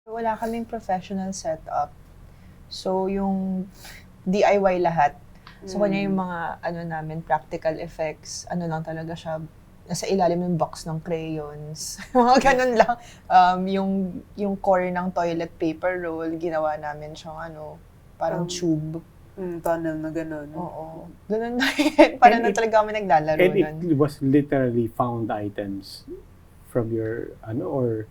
Wala kaming professional setup. So, yung DIY lahat. So, kanya yung mga, namin, practical effects, lang talaga siya, nasa ilalim ng box ng crayons. Mga ganun lang. Yung core ng toilet paper roll, ginawa namin siyang, parang tube. Tunnel na gano'n. Oo. Ganun na yun. Parang na talaga kami naglalaro And nun. it was literally found items from your, or...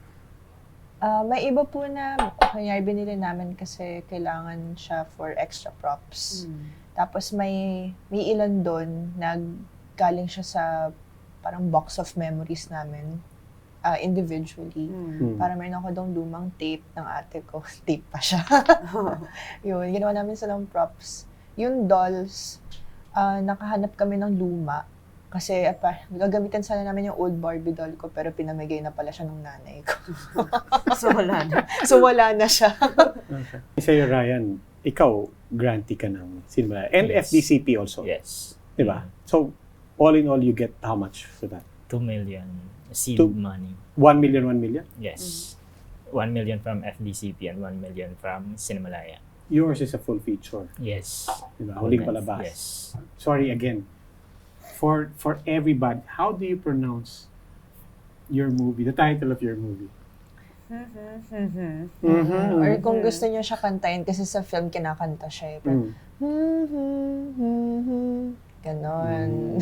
May iba po na, kanya binili namin kasi kailangan siya for extra props. Tapos may ilan doon na galing siya sa parang box of memories namin individually. Para meron ako doon lumang tape ng ate ko. Tape pa siya. Yun, ginawa namin silang props. Yung dolls, nakahanap kami ng luma. Kasi gagamitan sana namin yung old Barbie doll ko pero pinamigay na pala siya ng nanay ko. So wala na. So wala na siya. Okay. Sa'yo, Ryan, ikaw, grantee ka ng Cinemalaya. And Yes. FDCP also. Yes. Diba? So, all in all, you get how much for that? 2 million seed Two- money. 1 million, 1 million? Yes. 1 million from FDCP and 1 million from Cinemalaya. Yours is a full feature. Yes. Diba? Huling palabas. Yes. Sorry again. For everybody, how do you pronounce your movie, the title of your movie? Or kung gusto niyo siya kantayin kasi sa film kinakanta siya. Pero, ganon.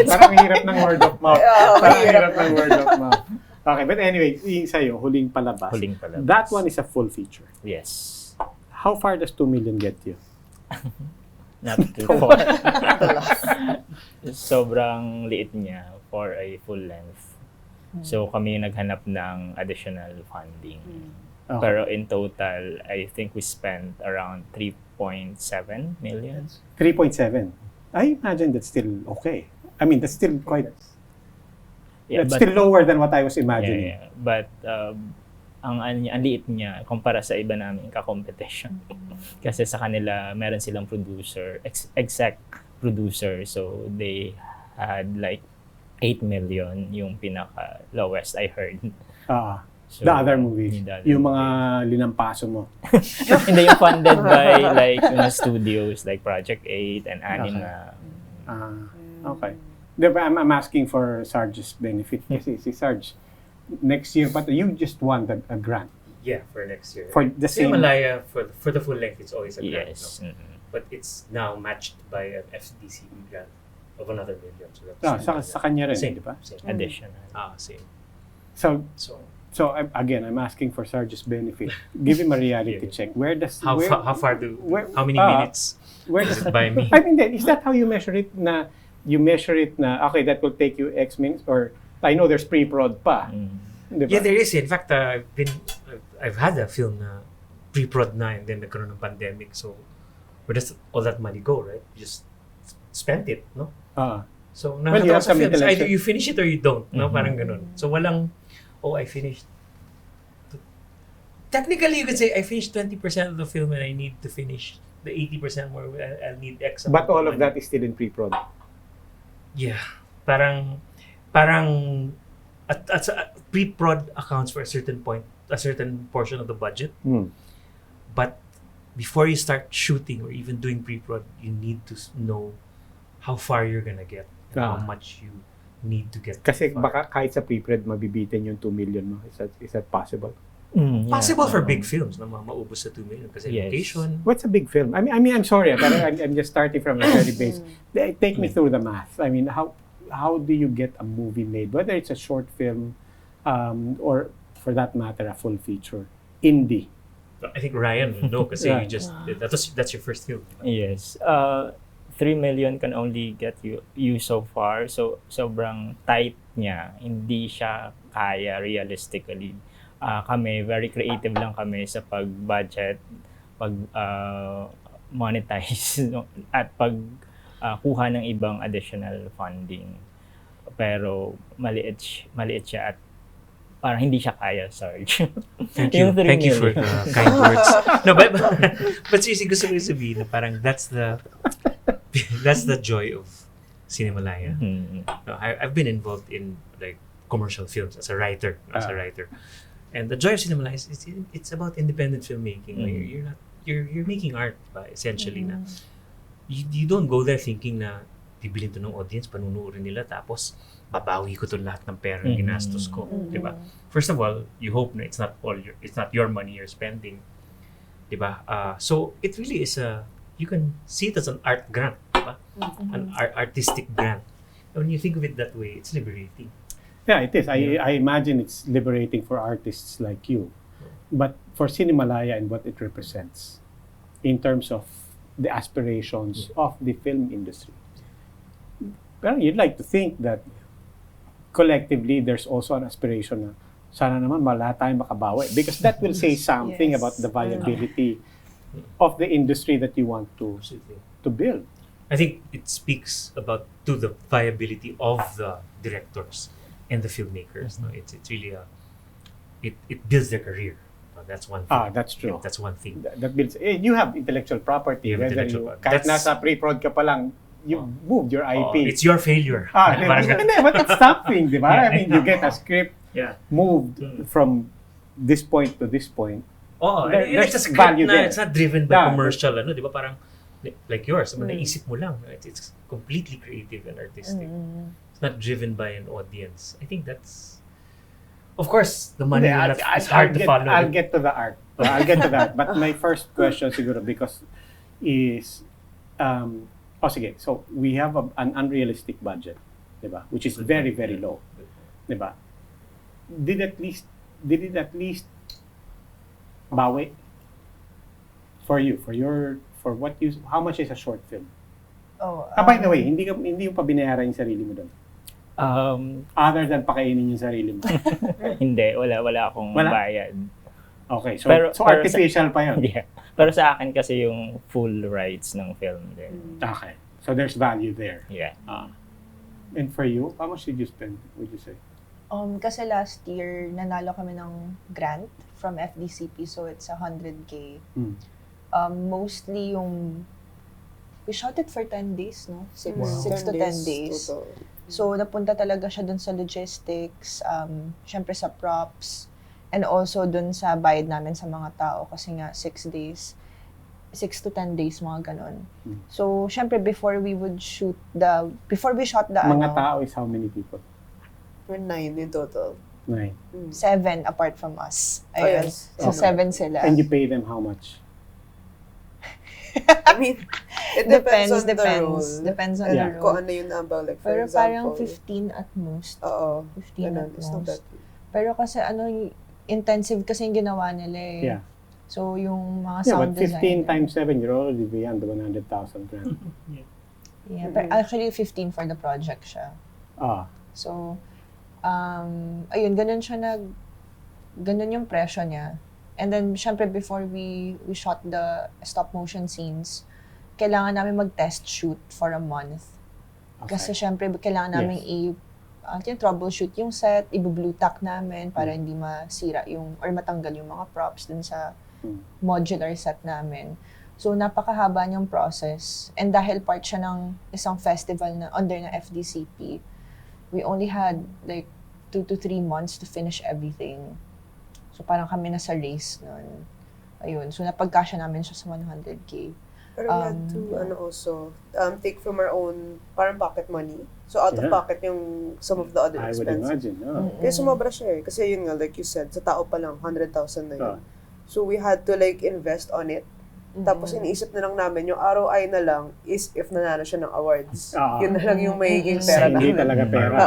Parang hirap ng word of mouth. Parang hirap ng word of mouth. Okay, but anyway, yung sa'yo, huling palabas. Huling palabas. That one is a full feature. Yes. How far does 2 million get you? Not too far. Sobrang liit niya for a full length. So kami naghanap ng additional funding. Okay. Pero in total, I think we spent around 3.7 million. 3.7. I imagine that's still okay. I mean, that's still quite, Yeah, that's but, still lower than what I was imagining. yeah. But ang liit niya kumpara sa iba naming ka-competition. Kasi sa kanila, meron silang producer, exec producer. So they had like 8 million yung pinaka-lowest I heard. So, The other movies, the other yung mga movies. linampaso mo. Hindi yung funded by like yung studios like Project 8 and Anima. Okay. Diba, I'm asking for Sarge's benefit kasi si Sarge, next year, but you just won a grant. Yeah, for next year. For the same... Cinemalaya, for the full length, it's always a grant. Yes. No? But it's now matched by an FDCP grant of another million. So that's sa kanya rin, same, di ba? same. Additional. Same. So So I'm asking for Sarge's benefit. Give him a reality check. Where does... how many minutes Where does does... it buy me? I mean, is that how you measure it na, okay, that will take you X minutes, or I know there's pre-prod pa. Di ba? Yeah, there is. In fact, I've had a film na pre-prod na and then nagkaroon ng pandemic. So where does all that money go, right? You just spent it, no? So Well, you nakakatawa have sa some films, either intellectual- you finish it or you don't, no? Parang ganun. So walang, I finished. Technically, you could say I finished 20% of the film and I need to finish the 80% more. I'll need X amount But all of money. that is still in pre-prod. Yeah. Parang at pre-prod accounts for a certain portion of the budget. But before you start shooting or even doing pre-prod, you need to know how far you're gonna get and how much you need to get. Kasi far. baka kahit sa pre-prod, mabibitin yung 2 million mo. Is that possible? Possible for big films na maubos sa 2 million kasi Yes. location. What's a big film? I mean, I'm sorry, but I'm just starting from a very base. Take me through the math. I mean, how do you get a movie made? Whether it's a short film, or for that matter, a full feature, indie. I think Ryan will know kasi Right. that's your first film. Yes. 3 million can only get you so far. So, sobrang tight niya. Hindi siya kaya realistically. Kami, very creative lang kami sa pag-budget, pag-monetize, at pag-kuha ng ibang additional funding. Pero maliit siya at parang hindi siya kaya, Sarge. Thank you. Yung 3 Thank you for million. the kind words. No, but seriously, gusto ko sabihin na parang that's the joy of Cinemalaya. No, I've been involved in like commercial films as a writer. And the joy of cinema is it's about independent filmmaking. Mm. You're not you're making art ba, essentially na you don't go there thinking na bibilin to ng audience, panunuorin nila tapos babawi ko to lahat ng pera na ginastos ko, di ba? First of all, you hope na it's not your money you're spending, di ba? So it really is you can see it as an art grant, di ba? An artistic grant. And when you think of it that way, it's liberating. Yeah, it is. I imagine it's liberating for artists like you. But for Cinemalaya and what it represents in terms of the aspirations of the film industry. Pero you'd like to think that collectively there's also an aspiration na sana naman wala tayong makabawi, because that will say something about the viability of the industry that you want Absolutely. to build. I think it speaks about to the viability of the directors and the filmmakers. No, it's really it builds their career. That's one thing. That's true. That's one thing. That builds. You have intellectual property. You have Whether intellectual you, property. kahit nasa pre-prod ka pa lang, you moved your IP. It's your failure. Diba? Parang- Hindi, but it's something, di ba? Yeah. I mean, you get a script yeah. moved from this point to this point. Oh, There's it's a script value na there. it's not driven by Yeah. commercial, ano, di ba? Parang like yours, naisip mo lang. Right? It's completely creative and artistic. It's not driven by an audience. I think that's, of course, the money Hindi, it's hard to follow. I'll get to the art. I'll get to that. But my first question siguro because is, sige, so we have an unrealistic budget, di ba? Which is very, very low, di ba? Did it at least bawi for you, how much is a short film? By the way, hindi yung pa binayaran yung sarili mo doon. Other than pakainin yung sarili mo. Hindi, wala akong Wala? bayad. Okay, so Pero artificial pa yun. Yeah. Pero sa akin kasi yung full rights ng film din. Okay, so there's value there. Yeah. And for you, how much did you spend, would you say? Kasi last year, nanalo kami ng grant from FDCP, so it's 100K. Mostly we shot it for 10 days, no? 6 to 10 days. Totoo. So, napunta talaga siya dun sa logistics, syempre sa props, and also dun sa bayad namin sa mga tao kasi nga 6 to 10 days, mga ganon. So, syempre before we shot the Mga tao is how many people? We're 9 in total. 9. 7 apart from us. Oh, Ayun. yes. So, 7 sila. And you pay them how much? I mean, it depends on the depends. role. Depends on Yeah. the Kung role. ano yung number, like for Pero example. parang 15 at most. Oo. 15 Ganun. at It's not most. that. Pero kasi intensive kasi yung ginawa nila eh. Yeah. So, yung mga Yeah, sound but 15 designer. times 7, you're already beyond the 100,000 grand. Yeah, pero actually 15 for the project siya. So, ayun, ganun yung presyo niya. And then, syempre, before we shot the stop motion scenes, kailangan namin mag-test shoot for a month. Kasi syempre, kailangan namin troubleshoot yung set, i-blue tack namin para hindi masira or matanggal yung mga props dun sa modular set namin. So, napakahaba niyang process. And dahil part siya ng isang festival na under na FDCP, we only had like 2 to 3 months to finish everything. So, parang kami nasa race nun. Ayun. So, napagkasya namin siya sa 100K. Pero we had to, also, take from our own, parang pocket money. So, out of pocket yung some of the other I would expenses. imagine. Kaya sumobra siya eh. Kasi yun nga, like you said, sa tao pa lang, 100,000 na yun. So, we had to like invest on it. Tapos iniisip na lang namin, yung ROI na lang is if nanalo siya ng awards. Yun na lang yung magiging pera Hindi namin. talaga pera.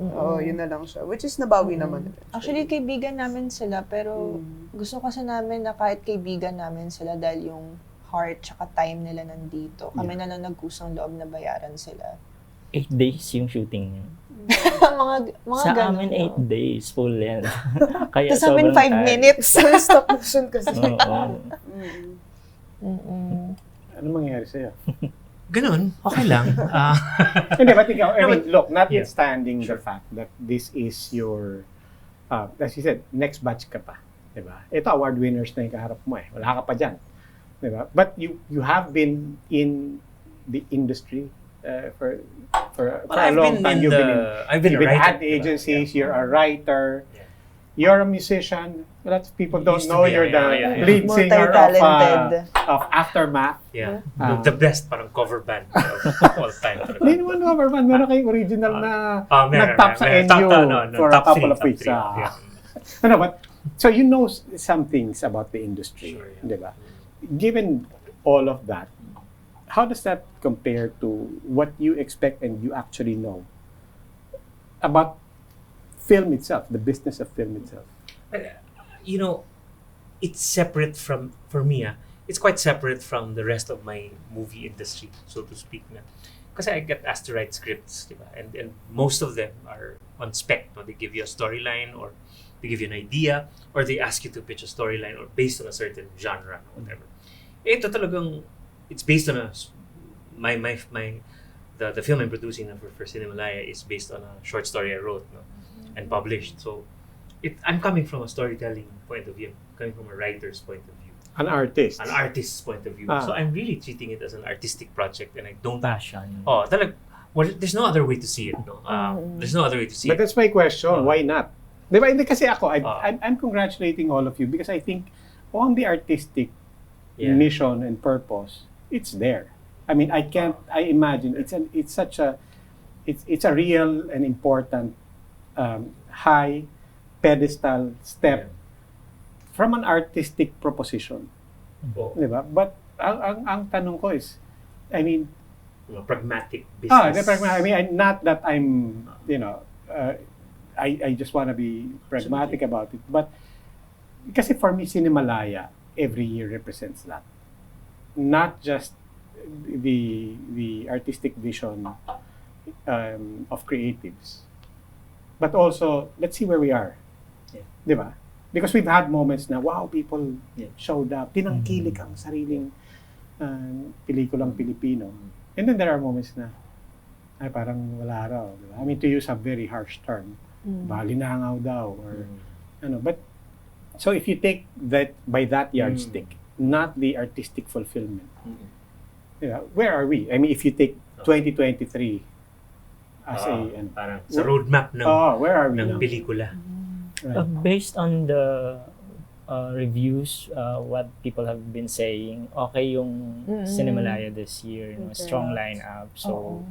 Oo, yun na lang siya. Which is nabawi naman. Actually, kaibigan namin sila, pero gusto kasi namin na kahit kaibigan namin sila dahil yung heart tsaka time nila nandito. Kami na lang nagkusang loob na bayaran sila. 8 days yung shooting niya. mga Sa ganun. amin, 8 days, full length. Kaya Tapos namin 5 minutes. Stop motion kasi. Ano mangyayari sa'yo? Ganun, okay lang. Hindi, but ikaw, I mean, look, notwithstanding the fact that this is your, as you said, next batch ka pa. Diba? Ito, award winners na yung kaharap mo eh. Wala ka pa dyan. Diba? But you have been in the industry for a long time. I've been a You've been writer. ad agencies, you're a writer. you're a musician. Lots of people don't Used to know be, you're the yeah. lead singer Multi-talented. of Aftermath. Yeah. Ah. The best parang cover band of all time. Hindi naman cover band. Meron kayong original na Meron, nag-top sa meron. NU No, for a top couple three, of top weeks. three, yeah. Ano, but, so you know some things about the industry, Sure, yeah. di ba? Given all of that, how does that compare to what you expect and you actually know about film itself, the business of film itself? You know, it's separate from, for me, it's quite separate from the rest of my movie industry, so to speak. Because I get asked to write scripts, diba? And most of them are on spec. No? They give you a storyline, or they give you an idea, or they ask you to pitch a storyline or based on a certain genre or whatever. Ito talagang, it's based on the film I'm producing for Cinemalaya is based on a short story I wrote, no? And published. So I'm coming from a storytelling point of view, coming from a writer's point of view, An artist. an artist's point of view. Ah. So I'm really treating it as an artistic project, and I don't. Passion. Oh, there's no other way to see it, no. There's no other way to see But it. that's my question, why not? Di ba? Hindi kasi ako, Ah. I'm congratulating all of you because I think on the artistic Yeah. mission and purpose, it's there. I mean, I imagine it's a real and important high pedestal step from an artistic proposition, Oh, di ba? But ang tanong ko is, I mean, pragmatic business. I mean, not that I'm, I just want to be pragmatic about it, but kasi for me, Cinemalaya every year represents that. Not just the artistic vision of creatives, but also, let's see where we are. Yeah. Di ba? Because we've had moments na, wow, people Yeah. showed up, tinangkilik ang sariling pelikulang Pilipino. And then there are moments na, ay parang wala raw. Di ba? I mean, to use a very harsh term, balinangaw daw, or but so if you take that by that yardstick, not the artistic fulfillment, where are we? I mean, if you take 2023 as parang sa roadmap ng where are we ng now? pelikula. Right. Based on the reviews, what people have been saying, okay yung Cinemalaya this year, strong lineup. So,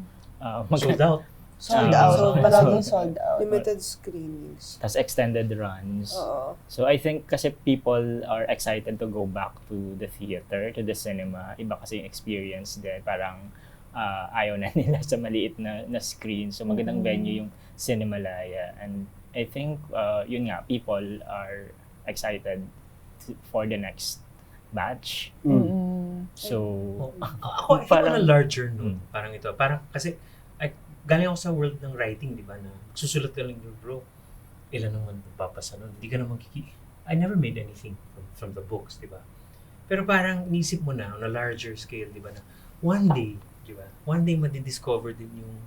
Sold out. Sold Ah, out. so- Palaging sold out. Limited screenings. tas extended runs. Oo. So I think kasi people are excited to go back to the theater, to the cinema. Iba kasi yung experience din. Parang ayaw na nila sa maliit na screen. So magandang venue yung Cinemalaya. And I think, yun nga, people are excited for the next batch. So, Ako on a larger note, parang ito. Parang kasi, galing ako sa world ng writing, di ba, na susulat ka lang yung bro, ilan naman papasa nun. Hindi ka naman I never made anything from the books, di ba? Pero parang inisip mo na on a larger scale, di ba, na one day, di ba, one day madidiscover din yung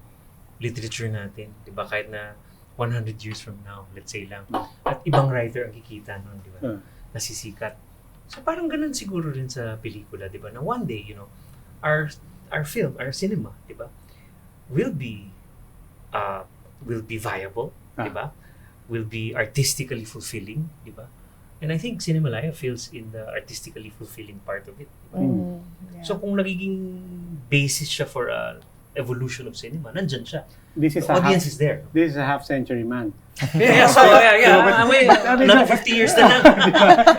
literature natin, di ba, kahit na 100 years from now, let's say lang. At ibang writer ang kikita nun, di ba, nasisikat. So parang ganun siguro rin sa pelikula, di ba, na one day, our film, our cinema, di ba, will be viable, di ba? Will be artistically fulfilling, di ba? And I think Cinemalaya feels in the artistically fulfilling part of it. Di ba? So kung nagiging basis siya for evolution of cinema, nandyan siya. This is The audience is there. This is a half-century man. Yeah. Another 50 years na lang.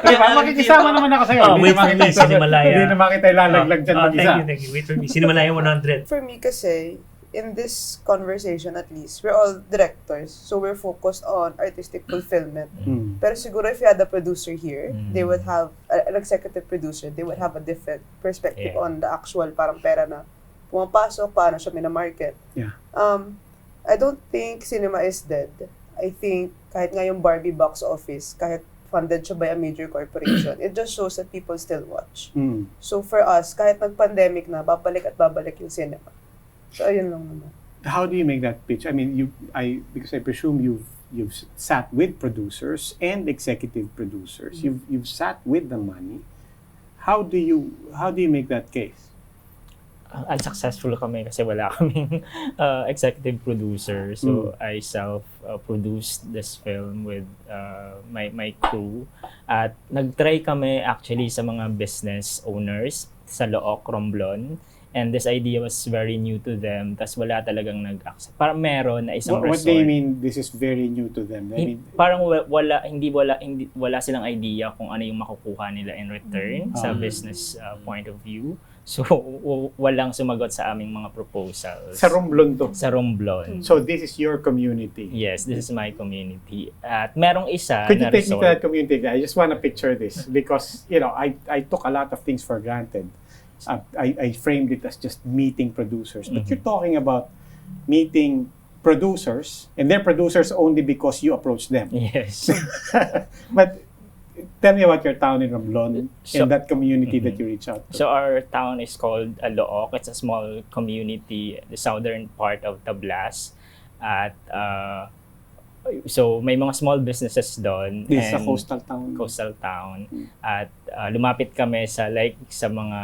Diba? Makikisama naman ako sa'yo. Wait for me, Cinemalaya. Hindi naman kita ilalaglag dyan mag-isa. Thank you. Wait for me. Cinemalaya 100. For me kasi, in this conversation at least, we're all directors, so we're focused on artistic fulfillment. Pero siguro if you had a producer here, they would have, an executive producer, they would have a different perspective on the actual parang pera na pumapasok, paano siya minamarket. Yeah. I don't think cinema is dead. I think kahit nga yung Barbie box office, kahit funded siya by a major corporation, it just shows that people still watch. So for us, kahit nag-pandemic na, babalik at babalik yung cinema. So ayun lang naman. How do you make that pitch? I mean, because I presume you've sat with producers and executive producers. You've sat with the money. How do you make that case? unsuccessful kami kasi wala kaming executive producer. So I self-produced this film with my crew. At nag-try kami actually sa mga business owners sa Look, Romblon. And this idea was very new to them. Tas wala talagang nag-accept. Parang meron na isang What resort. do you mean this is very new to them? I mean, Parang wala silang idea kung ano yung makukuha nila in return sa business point of view. So walang sumagot sa aming mga proposals. sa Romblon to. Sa Romblon. So this is your community. Yes, this is my community. At merong isa Could you na take me to that resort. community? I just want to picture this because, I took a lot of things for granted. I framed it as just meeting producers. But you're talking about meeting producers, and they're producers only because you approach them. Yes. But tell me about your town in Romblon So- and that community that you reach out to. So our town is called Look. It's a small community, the southern part of Tablas. At so may mga small businesses doon. This is a and- coastal town. At lumapit kami sa mga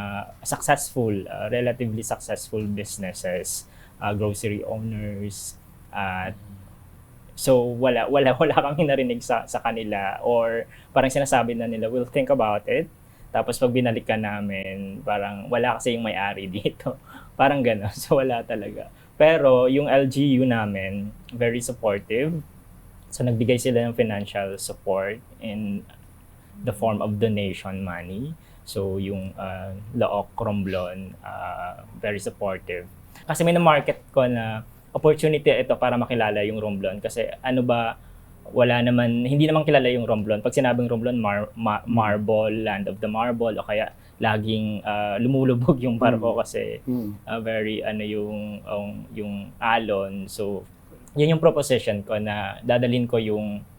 relatively successful businesses, grocery owners. At so wala kami narinig sa kanila, or parang sinasabi na nila, we'll think about it. Tapos pag binalikan namin, parang wala kasi yung may-ari dito. Parang gano'n. So wala talaga. Pero yung LGU namin, very supportive. So nagbigay sila ng financial support in the form of donation money. So yung Look, Romblon, very supportive. Kasi may na-market ko na opportunity ito para makilala yung Romblon. Kasi hindi naman kilala yung Romblon. Pag sinabing Romblon, marble, land of the marble, o kaya laging lumulubog yung barko kasi very yung alon. So yun yung proposition ko na dadalhin ko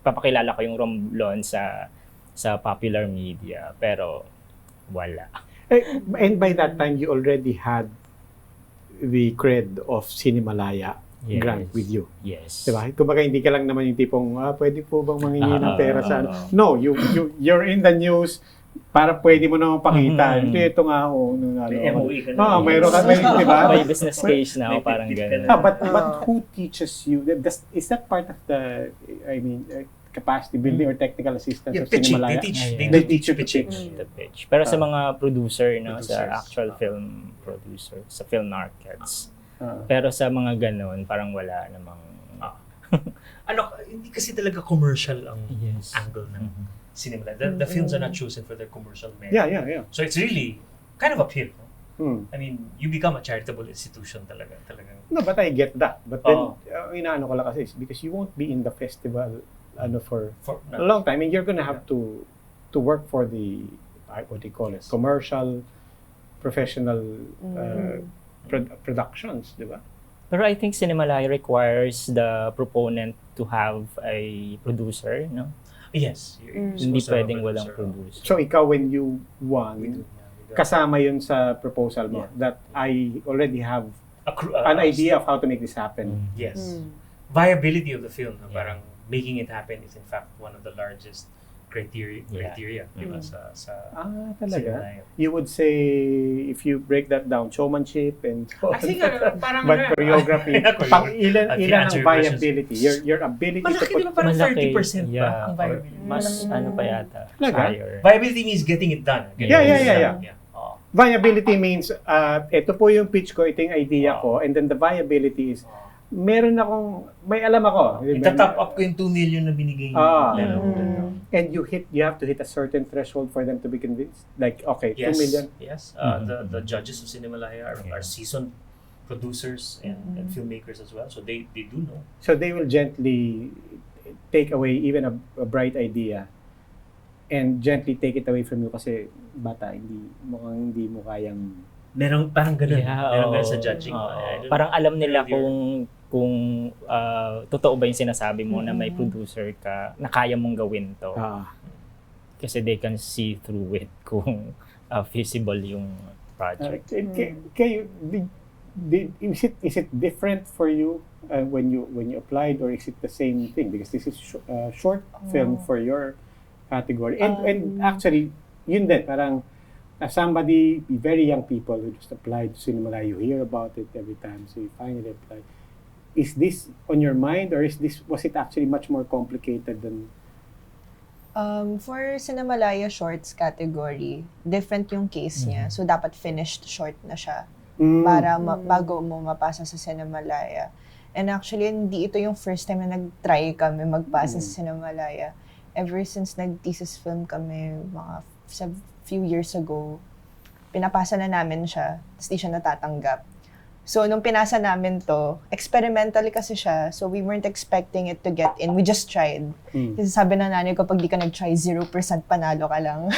papakilala ko yung Romblon sa popular media, pero wala. And by that time, you already had the cred of Cinemalaya grant with you. Yes. Diba? Kumbaga, hindi ka lang naman yung tipong, pwede po bang manghingi ng pera sa No, you're in the news para pwede mo naman pakita. Ito nga, May MOE ka na. mayroon ka, diba? May business case na ako, parang gano'n. But who teaches you? Is that part of the, capacity building or technical assistance of Cinemalaya? They teach you pitching. The pitch. Pero sa mga producer, sa Producers. actual film producer, sa film markets. Pero sa mga ganon, parang wala namang... Hindi kasi talaga commercial ang Yes. angle ng cinema. The films are not chosen for their commercial merit. Yeah. So it's really kind of uphill. No? Hmm. I mean, you become a charitable institution talagang. No, but I get that. But then, inaano ko lang kasi is because you won't be in the festival for a long time. I mean, you're gonna have to work for the, what do you call it, commercial, professional productions, di ba? Pero I think Cinemalaya requires the proponent to have a producer, no? Yes. Hindi pwedeng walang producer. So, ikaw, when you won, We do. kasama yun sa proposal mo, that I already have an idea of how to make this happen. Yes. Viability of the film, no? Parang making it happen is in fact one of the largest criteria di ba, sa Talaga? Cinemalaya. You would say, if you break that down, showmanship and I think parang but choreography, ilan ang answer your viability? Your ability to malaki put... naman, parang Malaki. 30% pa ang Or viability. mas pa yata. Talaga? Higher. Viability means getting it done. Yeah. Viability means, ito po yung pitch ko, ito yung idea ko, and then the viability is, may alam ako. Ita-top up ko yung 2 million na binigay niyo. And you have to hit a certain threshold for them to be convinced. Like, okay, 2 million. Yes. The judges of Cinemalaya are seasoned producers and filmmakers as well. So they do know. So they will gently take away even a bright idea and gently take it away from you kasi bata, hindi mo kayang... Merong parang ganun. Merong ganun oo. sa judging. Parang alam nila kung totoo ba yung sinasabi mo na may producer ka na kaya mong gawin to. Kasi they can see through it kung feasible yung project. Is it different for you when you applied, or is it the same thing? Because this is short film for your category. And actually, yun din, parang as somebody, very young people who just applied to Cinemalaya, you hear about it every time, so you finally apply. Is this on your mind, or was it actually much more complicated than? For Cinemalaya Shorts category, different yung case niya. So, dapat finished short na siya para bago mo mapasa sa Cinemalaya. And actually, hindi ito yung first time na nag-try kami magpasa sa Cinemalaya. Ever since nag-thesis film kami, mga few years ago, pinapasa na namin siya, tapos di siya natatanggap. So, nung pinasa namin to, experimental kasi siya, so we weren't expecting it to get in. We just tried. Kasi sabi ng nanay ko, pag di ka nag-try, 0% panalo ka lang.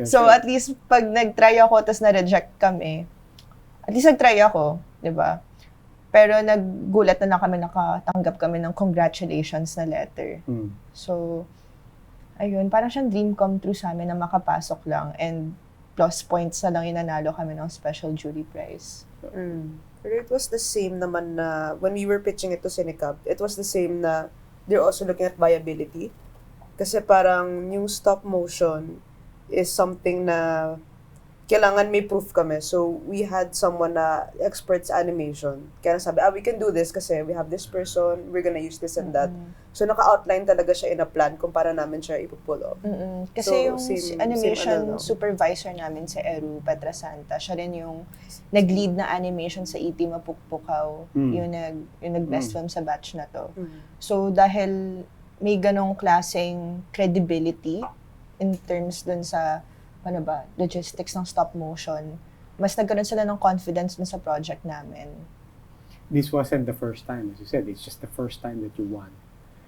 So, at least, pag nag-try ako, tapos na-reject kami, at least nag-try ako, di ba? Pero naggulat na lang kami, nakatanggap kami ng congratulations na letter. So, ayun, parang siyang dream come true sa amin na makapasok lang, and plus points na lang inanalo kami ng special jury prize. Pero it was the same naman na when we were pitching it to Cinecab, it was the same na they're also looking at viability. Kasi parang yung stop motion is something na kailangan may proof kami. So we had someone na experts animation. Kaya sabi, we can do this kasi we have this person, we're gonna use this and that. So naka-outline talaga siya in a plan kung para namin siya ipupull off. Kasi So, yung animation same supervisor namin sa Eru, Petra Santa, siya rin yung nag-lead na animation sa E.T. Mapukpukaw, yung nag-best film sa batch na to. So dahil may ganong klaseng credibility in terms dun sa logistics ng stop motion, mas nagkaroon sila ng confidence dun sa project namin. This wasn't the first time, as you said. It's just the first time that you won.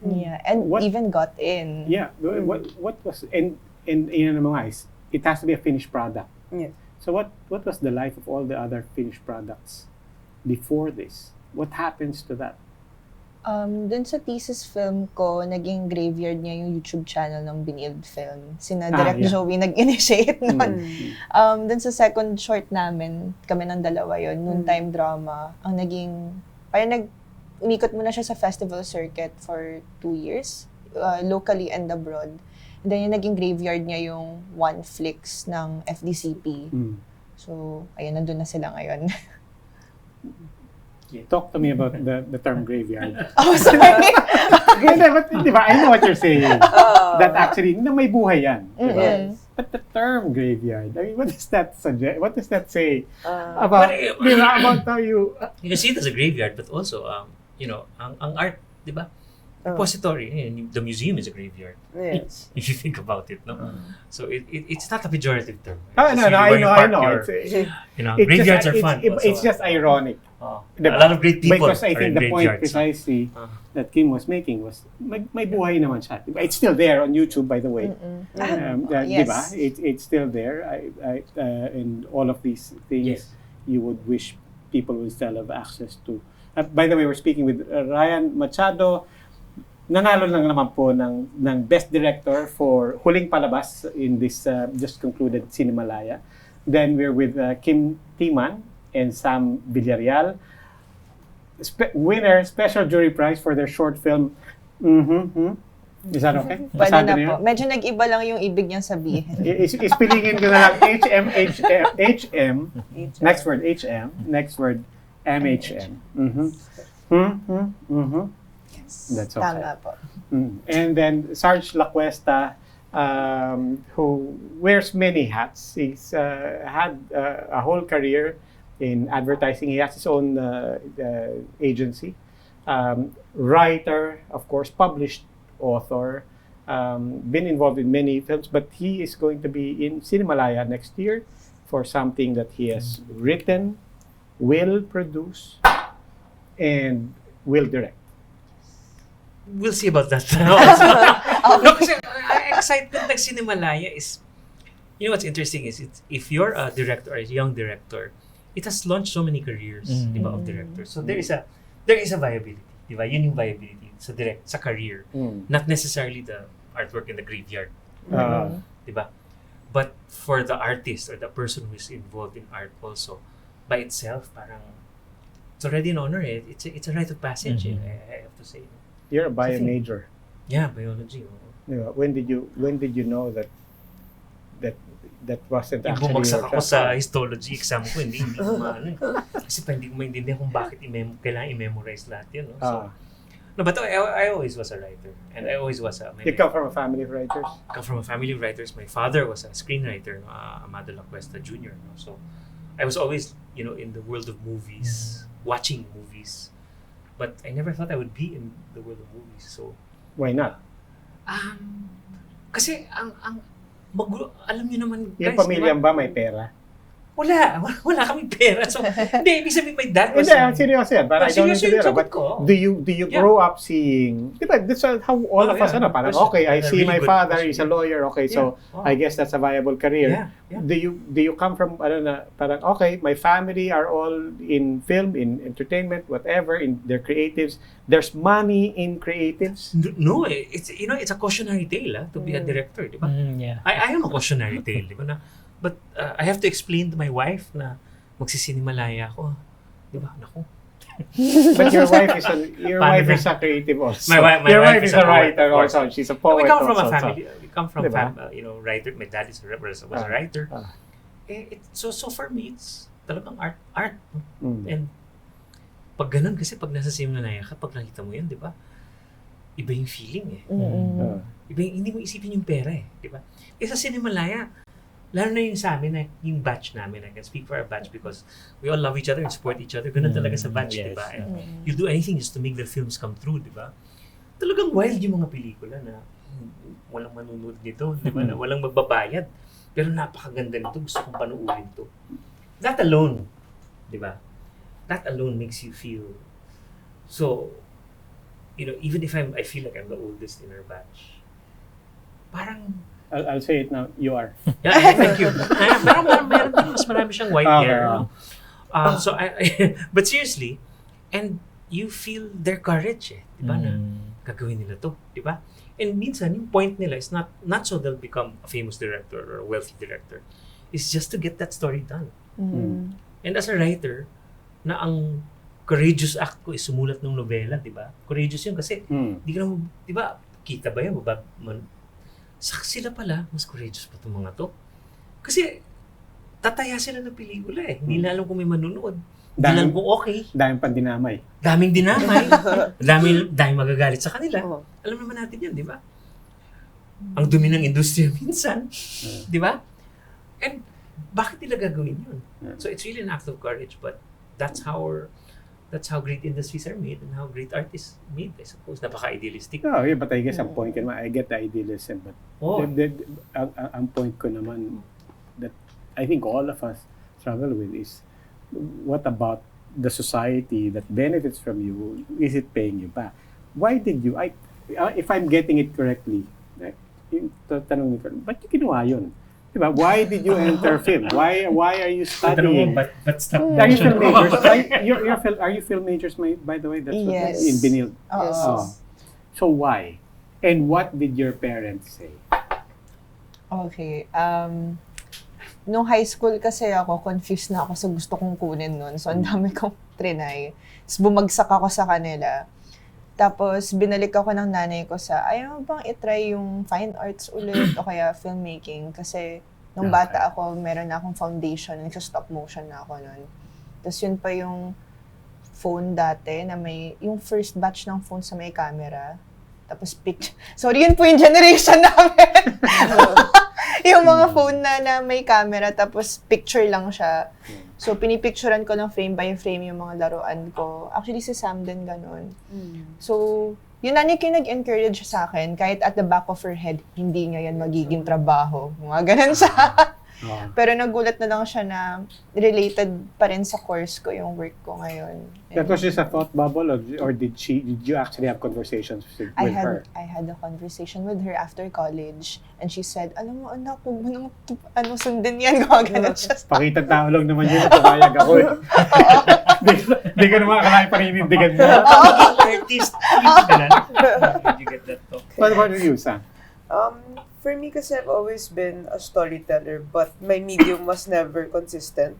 Yeah, and even got in. Yeah. What was and yun ang mga is, it has to be a finished product. Yeah. So what was the life of all the other finished products before this? What happens to that? Dun sa thesis film ko, naging graveyard niya yung YouTube channel ng Binild Film. Sina Direct Joey nag-initiate nun. Dun sa second short namin, kami ng dalawa yun, noontime drama, ang naging, parang umikot muna siya sa festival circuit for 2 years, locally and abroad. And then yung naging graveyard niya yung One Flicks ng FDCP. So, ayun, nandun na sila ngayon. Talk to me about the term graveyard. Oh, sorry! But, di ba, I know what you're saying. That actually, na may buhay yan. Diba? But the term graveyard, I mean, what does that suggest? What does that say about, about how you... You can see it as a graveyard, but also, ang art, di ba? Repository, the museum is a graveyard. Yes. If you think about it, no? So it's not a pejorative term. I know. Graveyards are fun. It's just ironic. A lot of great people Because I think the point precisely that Kim was making was, may buhay naman siya. It's still there on YouTube, by the way. Yes. Diba? It's still there. And all of these things you would wish people would still have access to. By the way, we're speaking with Ryan Machado. Nanalo lang naman po ng Best Director for Huling Palabas in this just concluded Cinemalaya. Then we're with Kim Timan and Sam Villarreal. Winner, special jury prize for their short film. Is that okay? Pwede na po. Medyo nag-iba lang yung ibig niyang sabihin. Ispilingin ko na lang HM. Next word HM. Next word MHM. That's okay. Tama po. And then Sarge Lacuesta, who wears many hats. He's had a whole career in advertising. He has his own agency. Writer, of course, published author. Been involved in many films, but he is going to be in Cinemalaya next year for something that he has written, will produce, and will direct. We'll see about that. No, kasi excitement ng Cinemalaya is, you know what's interesting is, if you're a director or a young director, it has launched so many careers, di ba, of directors. So there is a viability, di ba? Yun yung viability sa career, not necessarily the artwork in the graveyard, di ba? But for the artist or the person who is involved in art also, by itself, parang it's already an honor. It's a rite of passage. I have to say. You're a bio major. Yeah, biology. When did you know that that wasn't Yung actually bumagsak your ako sa track. histology exam ko, hindi ko maano eh. Kasi pa hindi ko maintindihan kung bakit kailangan i-memorize lahat yun. No? So, no, but I always was a writer. And I always was You come from a family of writers? I come from a family of writers. My father was a screenwriter, Amado Lacuesta Jr. No? So, I was always, in the world of movies, watching movies. But I never thought I would be in the world of movies. So, Why not? Kasi magulo, alam niyo naman, Yung guys, pamilya diba? ba may pera? Wala kaming pera. So, hindi, ibig sabihin, my dad was... Hindi, seryoso yan. Parang I don't know seryoso yung to sagot but ko. do you grow up seeing, di ba, that's how all of us, parang, okay, I see my father, he's a lawyer, okay, so I guess that's a viable career. Yeah. Do you come from, parang, okay, my family are all in film, in entertainment, whatever, in their creatives. There's money in creatives. No, it's a cautionary tale to be a director, di ba? Yeah. I am a cautionary tale, di ba? But I have to explain to my wife na magsisinimalaya ako. Di ba? Naku. But your wife is a creative also. My Your wife wife is a writer also. She's a poet. We come from a also, family. We come from Diba? writer. My dad was a writer. So for me, it's talagang art. And pag ganun kasi, pag nasa Simalaya ka, pag nakita mo yan, di ba? Iba yung feeling eh. Iba hindi mo isipin yung pera eh. Di ba? Sa Simalaya, lalo na yung sa amin, yung batch namin. I can speak for our batch because we all love each other and support each other. Ganun talaga sa batch, Yes. di ba? And you do anything just to make the films come true, di ba? Talagang wild yung mga pelikula na walang manunod nito, di ba? Na walang magbabayad. Pero napakaganda nito. Gusto kong panuurin to. That alone, di ba? That alone makes you feel so, even if I feel like I'm the oldest in our batch, parang I'll say it now. You are. yeah, thank you. Meron mas marami siyang white hair. No? So but seriously, and you feel their courage, di ba? Na gagawin nila to, di ba? And minsan yung point nila is not so they'll become a famous director or a wealthy director. It's just to get that story done. And as a writer, na ang courageous act ko is sumulat ng nobela, di ba? Courageous yun kasi di ka naman, di ba? Kita ba yan? Sila pala, mas courageous pa itong mga to. Kasi, tataya sila ng pelikula eh. Hindi na alam kung may manunood. Hindi lang kung okay. Daming pandinamay. Daming dinamay. daming magagalit sa kanila. Alam naman natin yan, di ba? Ang dumi ng industriya minsan. Di ba? And, bakit nila gagawin yun? So, it's really an act of courage, but that's how great industries are made and how great art is made, I suppose. Napaka-idealistic. Oh, yeah, but I guess ang point ko naman, I get the idealism, but ang point ko naman that I think all of us struggle with is what about the society that benefits from you? Is it paying you back? Why did you, if I'm getting it correctly, yung tanong ko, ba't yung ginawa yun? Diba? Why did you enter film? Why are you studying? But stop. Are you film majors? Are you film majors, by the way? That's Yes. What in Benil. Yes. Oh. So why? And what did your parents say? Okay. Nung high school kasi ako, confused na ako sa gusto kong kunin nun. So, ang dami kong trinay. Tapos bumagsak ako sa kanila. Tapos, binalik ako ng nanay ko sa, ayaw mo bang itry yung fine arts ulit o kaya filmmaking? Kasi, nung bata ako, meron na akong foundation, nagsa-stop motion na ako nun. Tapos, yun pa yung phone dati, na may, yung first batch ng phone sa may camera. Tapos, sorry, yun po yung generation namin. Yung mga phone na may camera, tapos picture lang siya. So, pinipicturean ko ng frame by frame yung mga laruan ko. Actually, si Sam din ganun. So, yung nanay ko yung nag-encourage sa akin, kahit at the back of her head, hindi nga yan magiging trabaho. Mga ganun siya. Pero nagulat na lang siya na related pa rin sa course ko yung work ko ngayon. That was just a thought bubble, or did you actually have conversations with her? I had a conversation with her after college, and she said, alam mo anak, huwag mo nang sundin yan, gumagana siya. Pakitang tao lang naman yun, pumayag ako eh. Di ka naman akalain paninindigan mo. Artist. Did you get that talk? What about you, Sam? For me kasi I've always been a storyteller, but my medium was never consistent.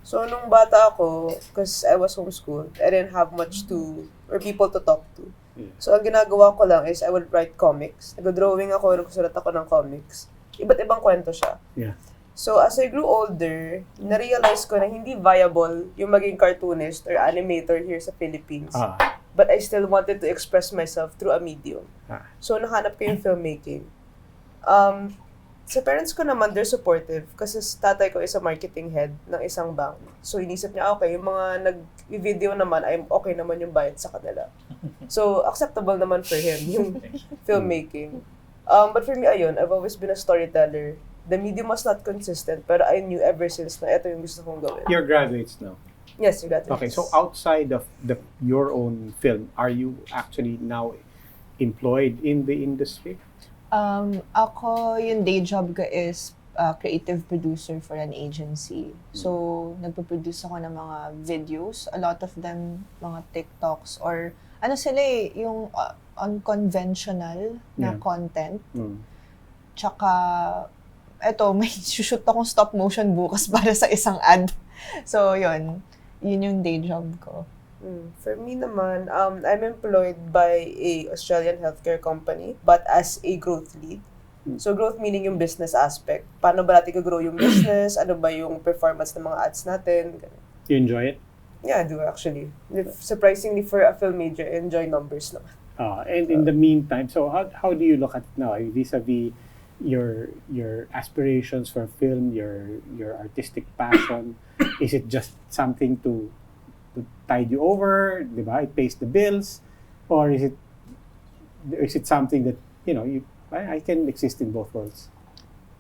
So nung bata ako, because I was homeschooled, I didn't have much or people to talk to. So ang ginagawa ko lang is I would write comics. Nag-drawing ako, nagsusulat ako ng comics. Iba't ibang kwento siya. Yeah. So, as I grew older, na-realize ko na hindi viable yung maging cartoonist or animator here sa Philippines. But I still wanted to express myself through a medium. So, nahanap ko yung filmmaking. Sa parents ko naman, they're supportive kasi tatay ko is a marketing head ng isang bank. So, inisip niya, okay, yung mga nag-video naman, ay okay naman yung bayad sa kanila. So, acceptable naman for him, yung filmmaking. But for me, ayun, I've always been a storyteller. The medium was not consistent, pero I knew ever since na ito yung gusto kong gawin. You're graduates now? Yes, you got it. Okay, so outside of your own film, are you actually now employed in the industry? Ako, yung day job ko is creative producer for an agency. So, nagpo-produce ako ng mga videos. A lot of them, mga TikToks or ano sila yung unconventional na content. Tsaka, eto, may shoot akong stop motion bukas para sa isang ad. So, yun yung day job ko. For me naman, I'm employed by a Australian healthcare company, but as a growth lead. So, growth meaning yung business aspect. Paano ba natin grow yung business? Ano ba yung performance ng mga ads natin? You enjoy it? Yeah, I do actually. Surprisingly, for a film major, I enjoy numbers naman. And in the meantime, so how do you look at it now vis-a-vis your aspirations for film, your artistic passion? Is it just something to tide you over, diba? It pays the bills, or is it something that I can exist in both worlds?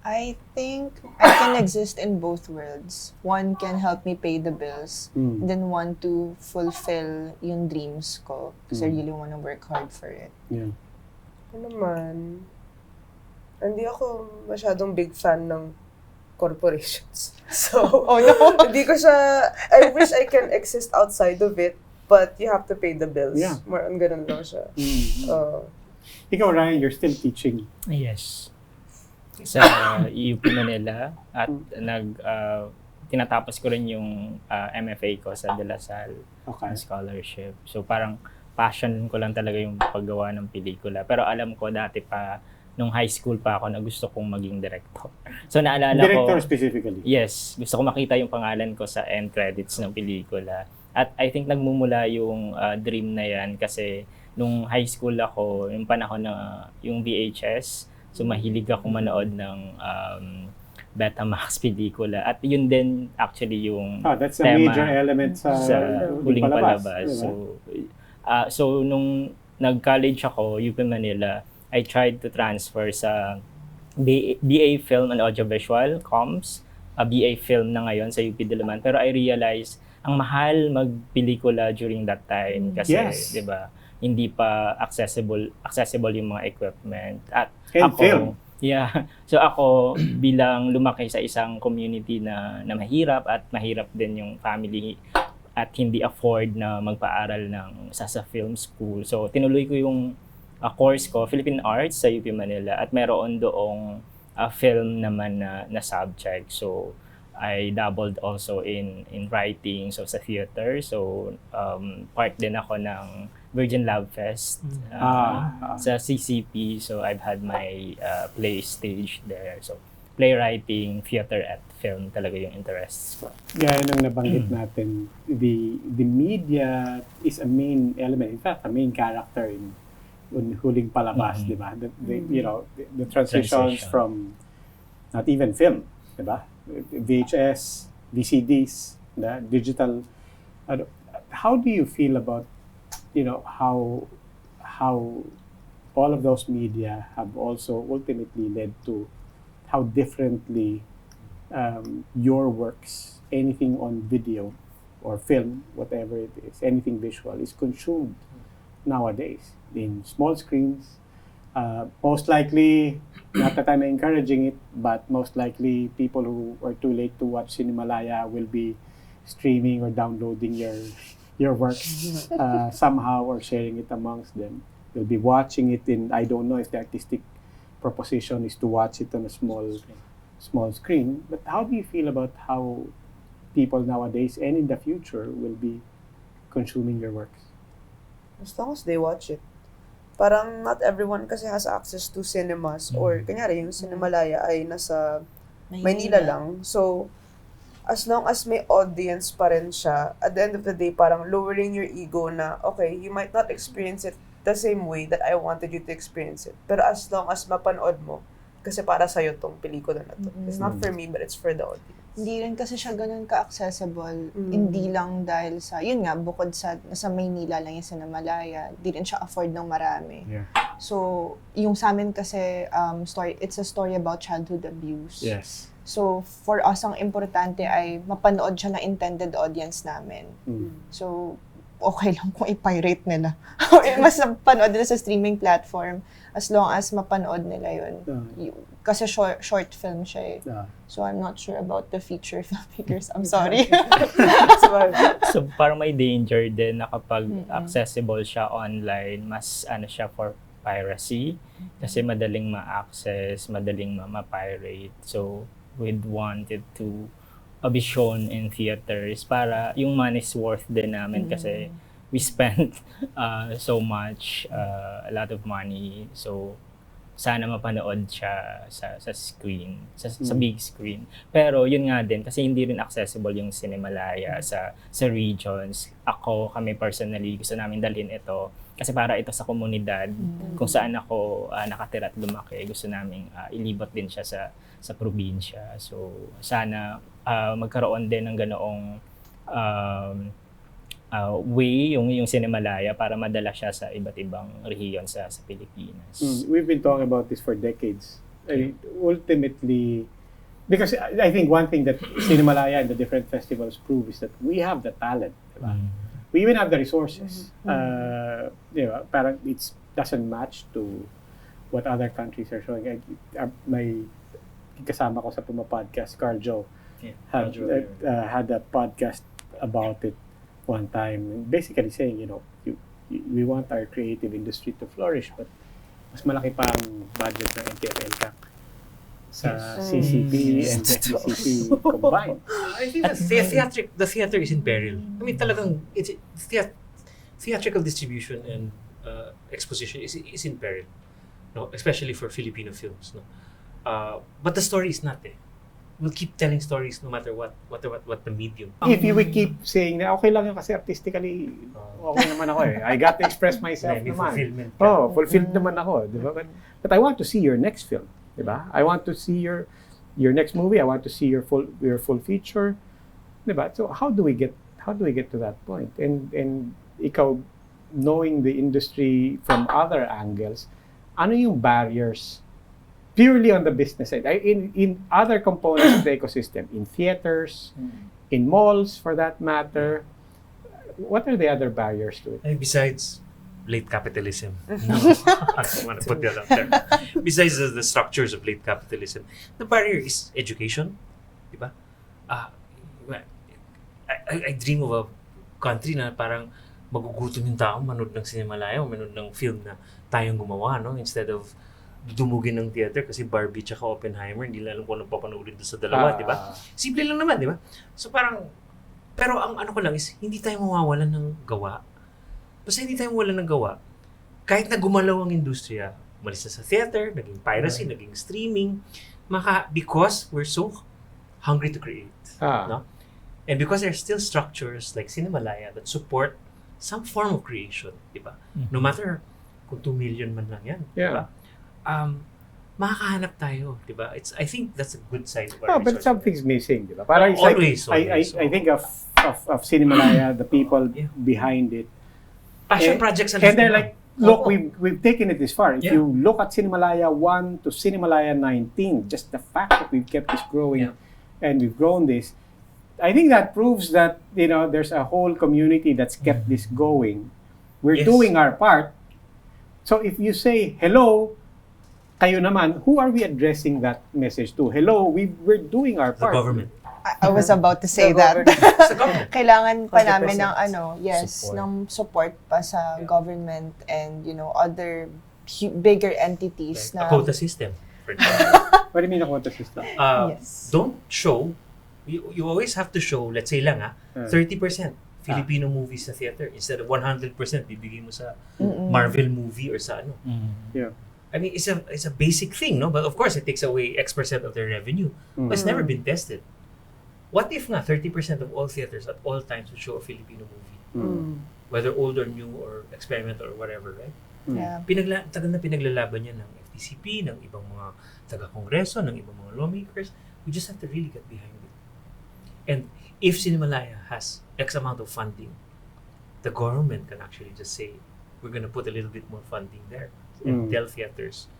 I think I can exist in both worlds. One can help me pay the bills, and then one to fulfill yung dreams ko because I really want to work hard for it. Yeah. Ano naman, hindi ako masyadong big fan ng corporations. So, hindi ko siya, I wish I can exist outside of it, but you have to pay the bills. Yeah. More on ganun lang siya. Ikaw, Ryan, you're still teaching. Yes. Sa UP Manila at tinatapos ko rin yung MFA ko sa De La Salle scholarship. So parang passion ko lang talaga yung paggawa ng pelikula. Pero alam ko dati pa, nung high school pa ako na gusto kong maging director. So naalala Director ko... specifically? Yes. Gusto ko makita yung pangalan ko sa end credits ng pelikula. At I think nagmumula yung dream na yan kasi nung high school ako, yung panahon na yung VHS, so mahilig ako manood ng Betamax pelikula. At yun din actually yung that's a tema major element sa Huling Palabas. Diba? So nung nag-college ako, UP Manila, I tried to transfer sa BA Film and Audiovisual, COMS, BA Film na ngayon sa UP Diliman. Pero I realized, ang mahal magpelikula during that time kasi, di ba, hindi pa accessible yung mga equipment. At and ako, film. Yeah. So ako, bilang lumaki sa isang community na mahirap at mahirap din yung family at hindi afford na magpaaral sa film school. So tinuloy ko yung course ko, Philippine Arts sa UP Manila at meron doong film naman na subject. So I dabbled also in writing, so sa theater. So part din ako ng Virgin Lab Fest sa CCP. So I've had my play stage there. So playwriting, theater at film talaga yung interests ko. Gaya ng nabanggit natin, the media is a main element. In fact, a main character in Huling Palabas, di ba? The transitions from not even film, di ba? VHS, VCDs, digital. How do you feel about, how all of those media have also ultimately led to how differently your works, anything on video or film, whatever it is, anything visual, is consumed nowadays in small screens. Most likely, not that I'm encouraging it, but most likely people who are too late to watch Cinemalaya will be streaming or downloading your work somehow or sharing it amongst them. They'll be watching it in, I don't know if the artistic proposition is to watch it on a small screen, but how do you feel about how people nowadays and in the future will be consuming your works? As long as they watch it. Parang not everyone kasi has access to cinemas or kanyari yung Cinemalaya ay nasa Maynila lang. So, as long as may audience pa rin siya, at the end of the day, parang lowering your ego na, okay, you might not experience it the same way that I wanted you to experience it. Pero as long as mapanood mo, kasi para sa'yo tong pelikula na to. It's not for me, but it's for the audience. Hindi rin kasi siya ganun ka-accessible. Hindi lang dahil sa, yun nga, bukod sa, nasa Maynila lang yung Sinamalaya, di rin siya afford ng marami. Yeah. So, yung sa amin kasi, it's a story about childhood abuse. Yes. So, for us, ang importante ay mapanood siya ng intended audience namin. So, okay lang kung i-pirate nila. Mas panood nila sa streaming platform as long as mapanood nila yun. Kasi short film siya eh. So, I'm not sure about the feature filmmakers. I'm sorry. So, parang may danger din na kapag accessible siya online, mas siya for piracy. Kasi madaling ma-access, madaling ma-pirate. So, we'd want it to be shown in theaters para yung money's worth din namin kasi we spent so much, a lot of money. So, sana mapanood siya sa screen, sa big screen. Pero yun nga din, kasi hindi rin accessible yung Cinemalaya sa regions. Kami personally, gusto namin dalhin ito kasi para ito sa komunidad kung saan ako nakatira at lumaki. Gusto namin ilibot din siya sa probinsya. So, sana magkaroon din ng ganoong way yung Cinemalaya para madala siya sa iba't ibang rehiyon sa Pilipinas. We've been talking about this for decades. Ultimately, because I think one thing that Cinemalaya and the different festivals prove is that we have the talent. Diba? We even have the resources. Parang it doesn't match to what other countries are showing. May kasama ko sa podcast, Carjo, had a podcast about it one time, basically saying, we want our creative industry to flourish, but mas malaki pa ang budget ng NTF-LCAC sa CCP and SCCP combined. I think the theater is in peril. I mean, talagang theatrical distribution and exposition is in peril, no? Especially for Filipino films, no? But the story is not there. We'll keep telling stories no matter what the medium. If you will keep saying na okay lang yun kasi artistically okay naman ako eh. I got to express myself naman. Fulfilled naman ako, di ba? But I want to see your next film, di ba? I want to see your next movie. I want to see your full feature, di ba? So how do we get to that point? And ikaw knowing the industry from other angles, ano yung barriers purely on the business side, in other components of the ecosystem, in theaters, in malls for that matter, what are the other barriers to it? And besides late capitalism, I don't want to put that out there. Besides the structures of late capitalism, the barrier is education, diba? I dream of a country na parang magugutom yung tao manood ng Cinemalaya o manood ng film na tayong gumawa, no? Instead of dumugin ng theater kasi Barbie tsaka Oppenheimer, hindi lang alam kung anong papanoorin doon sa dalawa, di ba? Simple lang naman, di ba? So parang, pero ang ano ko lang is, hindi tayo mawawalan ng gawa. Basta hindi tayo mawawalan ng gawa. Kahit na gumalaw ang industriya, umalis na sa theater, naging piracy, naging streaming, because we're so hungry to create. No? And because there's still structures like Cinemalaya that support some form of creation, di ba? No matter kung 2 million man lang yan, di ba? Makakahanap tayo, di ba? I think that's a good side of our resource. But something's missing, di ba? Parang always. I think of Cinemalaya, the people behind it. Passion projects and they're like, look, we've taken it this far. If you look at Cinemalaya 1 to Cinemalaya 19, just the fact that we've kept this growing and we've grown this, I think that proves that, there's a whole community that's kept this going. We're doing our part. So if you say, hello, kayo naman, who are we addressing that message to? Hello, we're doing our part. The government. I was about to say that. Kailangan pa namin ng support pa sa government and other bigger entities like na a quota system, for example. What do you mean a quota system? Don't show. You always have to show, let's say lang 30% Filipino movies sa theater instead of 100% bibigay mo sa Marvel movie or sa ano. I mean, it's a basic thing, no? But of course, it takes away X% of their revenue. But it's never been tested. What if nga 30% of all theaters at all times would show a Filipino movie? Whether old or new or experiment or whatever, right? Yeah. Tagal na pinaglalaban yan ng FTCP, ng ibang mga taga-kongreso, ng ibang mga lawmakers. We just have to really get behind it. And if Cinemalaya has X amount of funding, the government can actually just say, we're gonna put a little bit more funding there and tell theaters,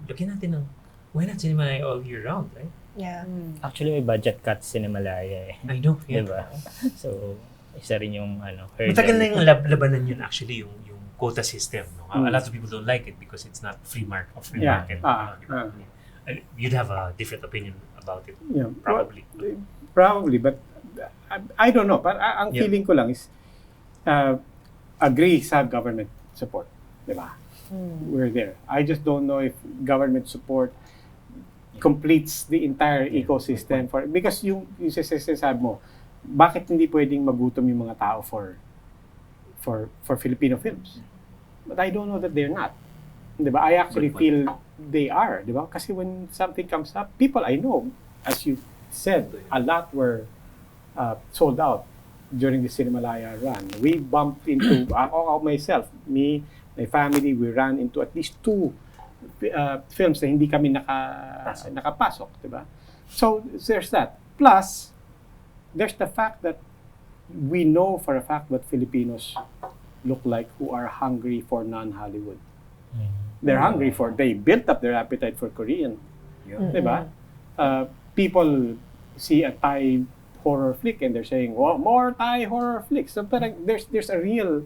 lagyan natin ng, why not Cinemalaya all year round, right? Yeah. Actually, may budget cut Cinemalaya eh. I know, yeah. Diba? So, isa rin yung hurdle. Matagal na yung labanan yun actually, yung quota system. No? A lot of people don't like it because it's not free market. You'd have a different opinion about it, probably. Well, probably, but I don't know. But ang feeling ko lang is agree sa government support, di ba? We're there. I just don't know if government support completes the entire ecosystem because yung sinasabi mo, bakit hindi pwedeng magutom yung mga tao for Filipino films? But I don't know that they're not. Di ba? I actually feel they are, di ba? Kasi when something comes up, people I know, as you said, a lot were sold out during the Cinemalaya run. We bumped into, ako myself, me, my family, we ran into at least 2 films na hindi kami nakapasok, di ba? So, there's that. Plus, there's the fact that we know for a fact what Filipinos look like who are hungry for non-Hollywood. They're hungry they built up their appetite for Korean. Di ba? People see a Thai horror flick and they're saying, "Oh, more Thai horror flicks." So, parang there's a real.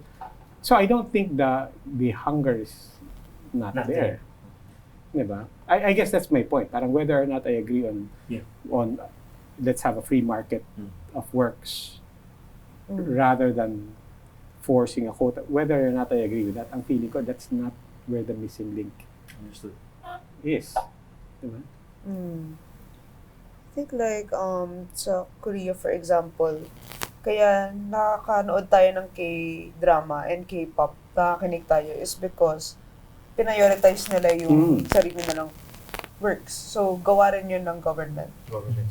So I don't think the hunger is not there. Diba? I guess that's my point. Parang whether or not I agree on let's have a free market of works rather than forcing a quota. Whether or not I agree with that, ang feeling ko that's not where the missing link is. Diba? I think like sa Korea for example, kaya nakakanood tayo ng K-drama and K-pop, nakakinig tayo is because prioritize nila yung sarili nilang works. So, gawa rin yun ng government.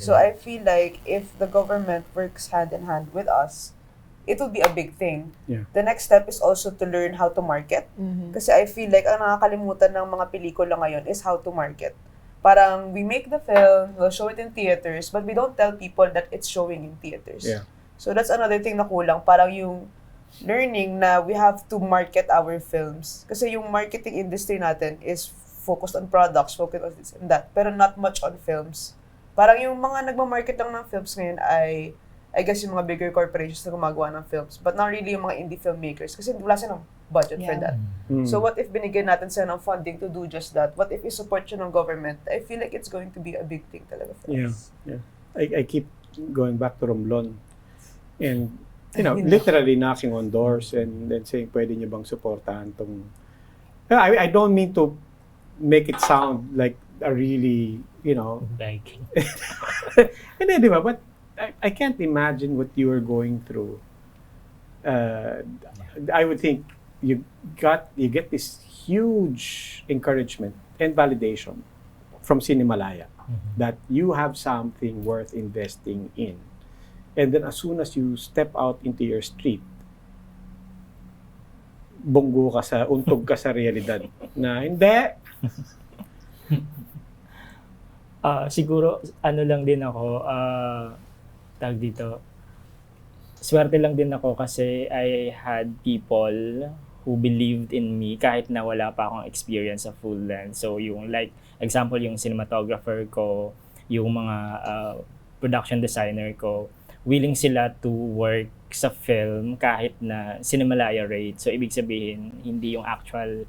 So, I feel like if the government works hand in hand with us, it will be a big thing. Yeah. The next step is also to learn how to market. Kasi I feel like ang nakakalimutan ng mga pelikula ngayon is how to market. Parang we make the film, we'll show it in theaters, but we don't tell people that it's showing in theaters. Yeah. So, that's another thing na kulang. Parang yung learning na we have to market our films. Kasi yung marketing industry natin is focused on products, focused on this and that, pero not much on films. Parang yung mga nagmamarket lang ng films ngayon ay, I guess yung mga bigger corporations na gumagawa ng films, but not really yung mga indie filmmakers kasi wala silang budget for that. So what if binigyan natin sila ng funding to do just that? What if i-support yun ng government? I feel like it's going to be a big thing talaga for us. Yeah. I keep going back to Romblon and literally knocking on doors and then saying, pwede niyo bang supportahan tong... I don't mean to make it sound like a really, Begging. Hindi, di ba? But I can't imagine what you were going through. I would think you get this huge encouragement and validation from Cinemalaya that you have something worth investing in. And then as soon as you step out into your street, untog ka sa realidad na hindi. Siguro, lang din ako, tag dito, swerte lang din ako kasi I had people who believed in me kahit na wala pa akong experience sa full length. So yung example, yung cinematographer ko, yung mga production designer ko, willing sila to work sa film kahit na Cinemalaya rate. So, ibig sabihin, hindi yung actual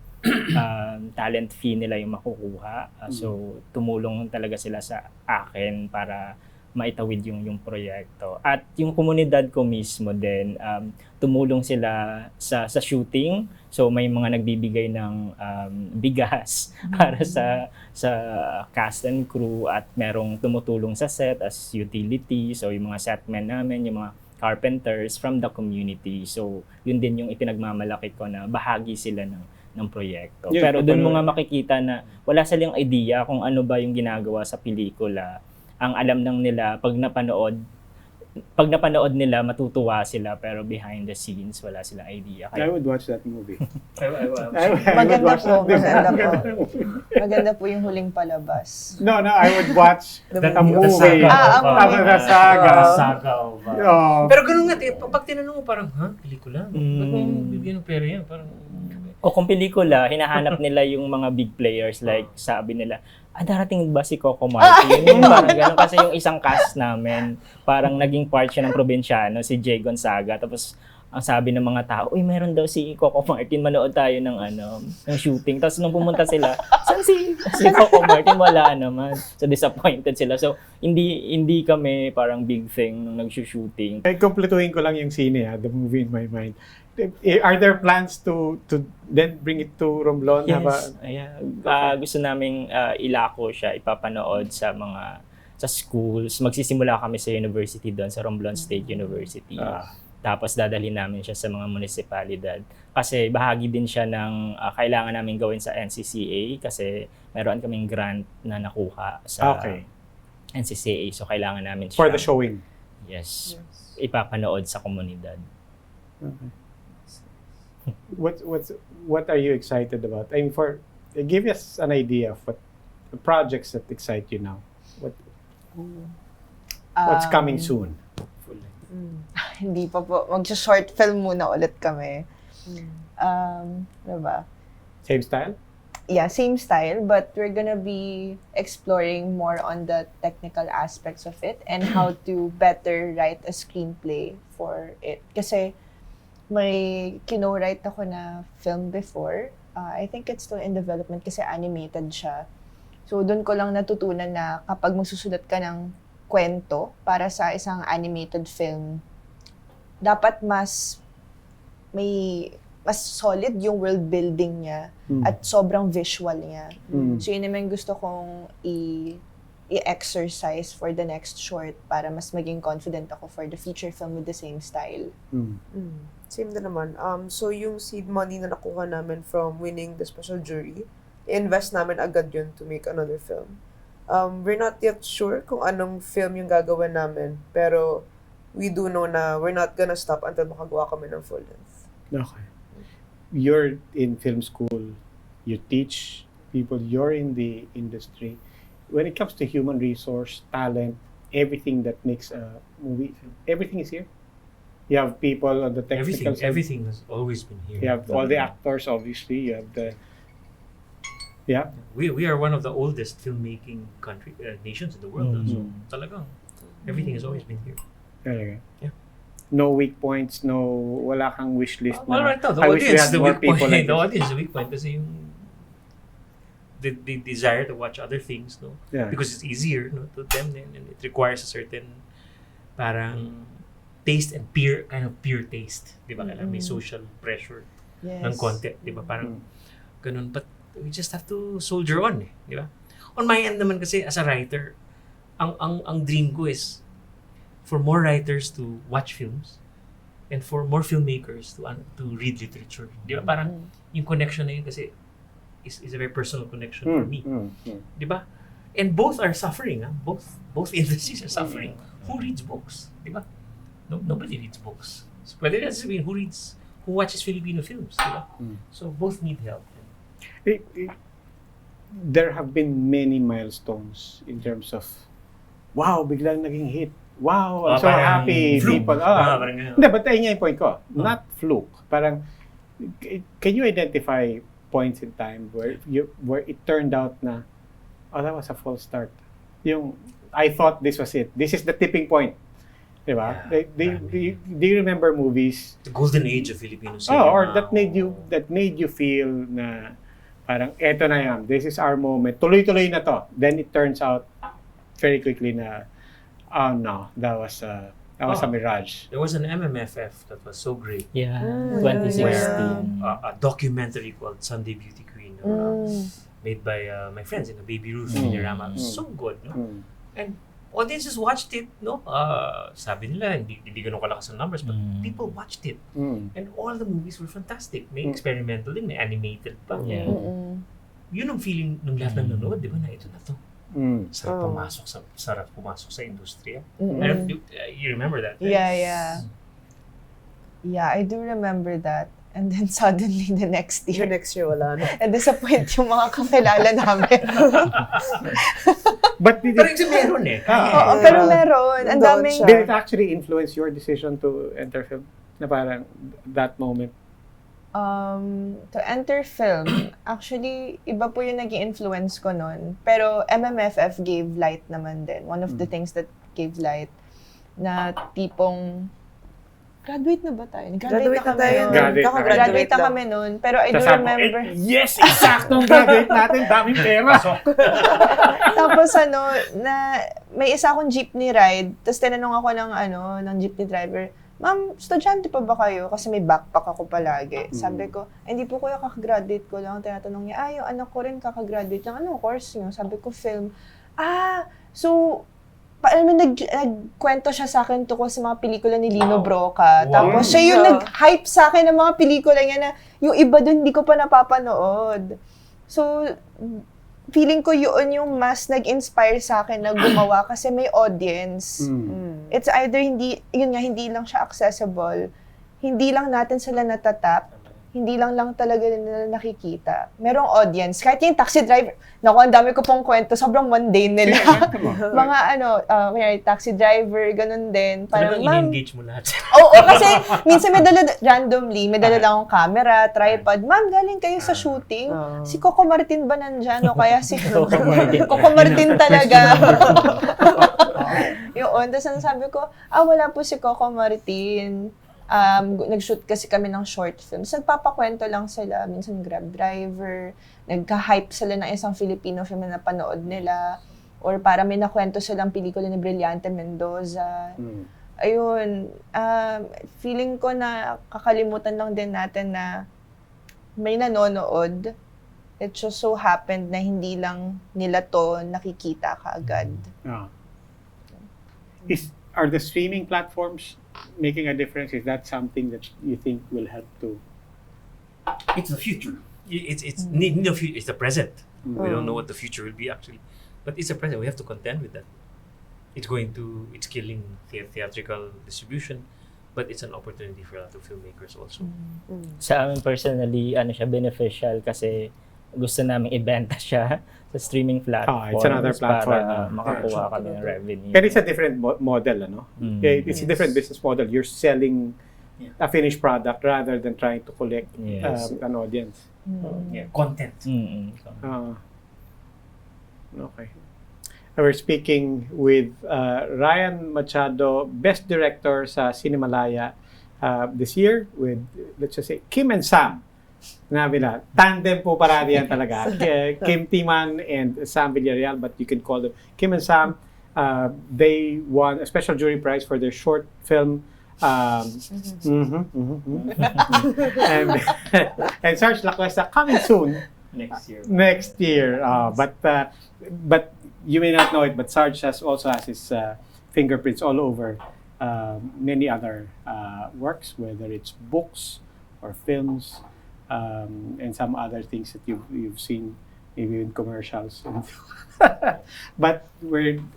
talent fee nila yung makukuha. So, tumulong talaga sila sa akin para maitawid yung proyekto. At yung komunidad ko mismo din, tumulong sila sa shooting. So may mga nagbibigay ng bigas para sa cast and crew at merong tumutulong sa set as utility. So yung mga setmen namin, yung mga carpenters from the community. So yun din yung ipinagmamalaki ko na bahagi sila ng ng proyekto. Yeah, Pero doon mo kapag- nga makikita na wala silang idea kung ano ba yung ginagawa sa pelikula. Ang alam lang nila, pag napanood nila, matutuwa sila, pero behind the scenes, wala silang idea. I would watch that movie. I Maganda would watch po, that maganda movie. po. Maganda po yung huling palabas. No, I would watch The a movie. movie. Ah, Tama movie. na saga. Saga of... Oh. Pero ganun nga, pag tinanong mo parang, pelikula? Ba't mo Mm. bibigyan ng pera yan? Parang, O kung pelikula, hinahanap nila yung mga big players, like sabi nila, darating ba si Coco Martin? Parang gano'n kasi yung isang cast namin, parang naging part siya ng probinsyano, si Jay Gonzaga. Tapos ang sabi ng mga tao, uy, meron daw si Coco Martin, manood tayo ng ng shooting. Tapos nung pumunta sila, saan si Coco Martin? Wala naman. So disappointed sila. So hindi kami parang big thing nung nag-shooting. Ay, kumpletuhin ko lang yung scene, the movie in my mind. Are there plans to then bring it to Romblon? Yes. Gusto naming ilako siya, ipapanood sa schools. Magsisimula kami sa university doon, sa Romblon State University. Tapos dadalhin namin siya sa mga munisipalidad. Kasi bahagi din siya ng kailangan namin gawin sa NCCA kasi meron kaming grant na nakuha sa NCCA. So kailangan namin siya. For the showing? Yes. Ipapanood sa komunidad. Okay. What are you excited about? I mean, give us an idea of what the projects that excite you now. What's coming soon? Hindi pa po. Mag-short film muna ulit kami. Ano ba? Same style? Yeah, same style, but we're gonna be exploring more on the technical aspects of it and how to better write a screenplay for it. Kasi may kino-write ako na film before. I think it's still in development kasi animated siya. So, doon ko lang natutunan na kapag magsusulat ka ng kwento para sa isang animated film, dapat mas solid yung world building niya at sobrang visual niya. So, yun naman gusto kong i-exercise for the next short para mas maging confident ako for the feature film with the same style. Same din naman. So, yung seed money na nakuha namin from winning the special jury, invest namin agad yun to make another film. We're not yet sure kung anong film yung gagawin namin, pero we do know na we're not gonna stop until makagawa kami ng full length. Okay. You're in film school, you teach people, you're in the industry. When it comes to human resource, talent, everything that makes a movie, everything is here. You have people on the technical side. Everything has always been here. You have all the actors, obviously. You have the... Yeah? We are one of the oldest filmmaking nations in the world. So, talagang, everything has always been here. Talaga. Yeah. No weak points, wala kang wish list Well, right now, the I wish we audience had is the more weak people point. like The this. audience is the weak point kasi yung they desire to watch other things, no? Yeah. Because it's easier, no, to them, and it requires a certain parang taste and kind of pure taste, di ba? Kailangan may social pressure ng konti, di ba? Parang ganun. But we just have to soldier on, di ba? On my end naman kasi as a writer, ang dream ko is for more writers to watch films and for more filmmakers to read literature. Di ba? Parang yung connection na yun kasi is a very personal connection for me. Di ba? And both are suffering. Both industries are suffering. Who reads books? Di ba? Nobody reads books. So, whether that's who watches Filipino films, di ba? So both need help. There have been many milestones in terms of, wow, biglang naging hit. Wow, I'm so happy. Fluke. People. Parang Hindi, but ayun nga yung point ko. Not fluke. Parang, can you identify points in time where it turned out na, that was a false start. I thought this was it. This is the tipping point. Diba? Yeah, do you remember movies? The golden age of Filipino cinema. Or that made you feel na parang eto na yan. This is our moment. Tuloy-tuloy na to. Then it turns out very quickly na no, that was a mirage. There was an MMFF that was so great. Yeah, Where 2016. a documentary called Sunday Beauty Queen made by my friends in the Baby Ruth Minirama. So good, no? And audiences watched it, no? Sabi nila, hindi ganun kalakas ang numbers, but people watched it. And all the movies were fantastic. May experimental din, may animated pa. Yeah. Yun ang feeling ng lahat ng nanonood, di ba, na ito na to. Sarap pumasok sa industriya. You remember that? Right? Yeah, I do remember that. And then suddenly, the next year, wala na. na-disappoint yung mga kakilala namin. But Pero meron eh. Oo, pero meron. Ang Doon daming... siya. did it actually influence your decision to enter film? Na parang that moment? To enter film, actually, iba po yung naging influence ko nun. Pero MMFF gave light naman din. One of the things that gave light na tipong graduate na ba tayo? Graduate na tayo. Graduate na kami nun. Pero I do remember... Yes, eksaktong graduate natin. Daming pera. Tapos may isa akong jeepney ride. Tapos tinanong ako ng jeepney driver, "Ma'am, estudyante pa ba kayo?" Kasi may backpack ako palagi. Sabi ko, "Hindi po kuya, kakagraduate ko lang." Tinatanong niya, "Yung anak ko rin kakagraduate lang. Anong course niyo?" Sabi ko, "Film." So, nagkwento siya sa akin tungkol sa mga pelikula ni Lino Broca. Tapos siya yung nag-hype sa akin ng mga pelikula niya na yung iba dun hindi ko pa napapanood. So, feeling ko yun yung mas nag-inspire sa akin na gumawa kasi may audience. It's either hindi lang siya accessible, hindi lang natin sila natatap, hindi lang talaga nila nakikita. Merong audience. Kahit yung taxi driver, ang dami ko pong kwento, sobrang mundane nila. Mga taxi driver, ganun din. Parang, "Ma'am, in-engage mo lahat." Oo, kasi minsan may dala lang akong camera, tripod. "Ma'am, galing kayo sa shooting? Si Coco Martin ba nandyan?" O kaya si Coco Martin talaga. Yun, tapos sabi ko, wala po si Coco Martin. Nag-shoot kasi kami ng short films. Nagpapakwento lang sila. Minsan grab driver. Nagka-hype sila ng isang Filipino film na napanood nila. Or para may nakwento silang pelikula ni Brillante Mendoza. Ayun. Feeling ko na kakalimutan lang din natin na may nanonood. It just so happened na hindi lang nila to nakikita kaagad. Are the streaming platforms making a difference? Is that something that you think will help to? It's the future. It's the present. We don't know what the future will be actually, but it's the present. We have to contend with that. It's killing theatrical distribution, but it's an opportunity for a lot of filmmakers also. Sa amin personally, siya beneficial kasi gusto namin ibenta siya sa streaming platform. It's another platform para makakuha kami ng revenue. But it's a different model, ano? It's a different business model. You're selling a finished product rather than trying to collect an audience. Content. Okay. We're speaking with Ryan Machado, Best Director sa Cinemalaya this year with, let's just say, Kim and Sam. Sinabi na, tandem po parati yan talaga. Kim Timan and Sam Villarreal, but you can call them Kim and Sam. They won a special jury prize for their short film. And Sarge Lacuesta coming soon. Next year. But you may not know it, but Sarge also has his fingerprints all over many other works, whether it's books or films. And some other things that you've seen maybe in commercials. But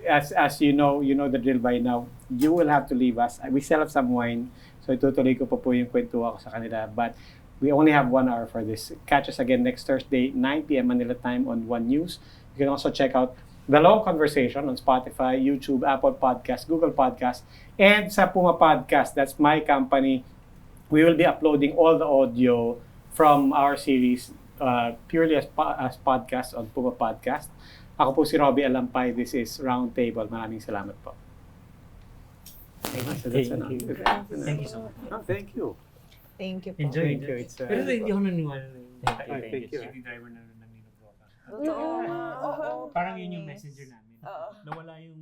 as you know the drill by now. You will have to leave us. We still have some wine, so itutuloy ko pa po yung kwento ko sa kanila. But we only have 1 hour for this. Catch us again next Thursday, 9 p.m. Manila time on One News. You can also check out The Long Conversation on Spotify, YouTube, Apple Podcasts, Google Podcasts, and sa Puma Podcast. That's my company. We will be uploading all the audio from our series purely as podcast on Puma Podcast. Ako po si Roby Alampay. This is Roundtable. Maraming salamat po. Thank you so much. Thank you. Thank you po. Enjoy. Thank you. It's, Pero hindi ako naniwala na yun. Thank you. Yung driver na Lino Broca. Oo. Parang yun yung messenger namin. Nawala yung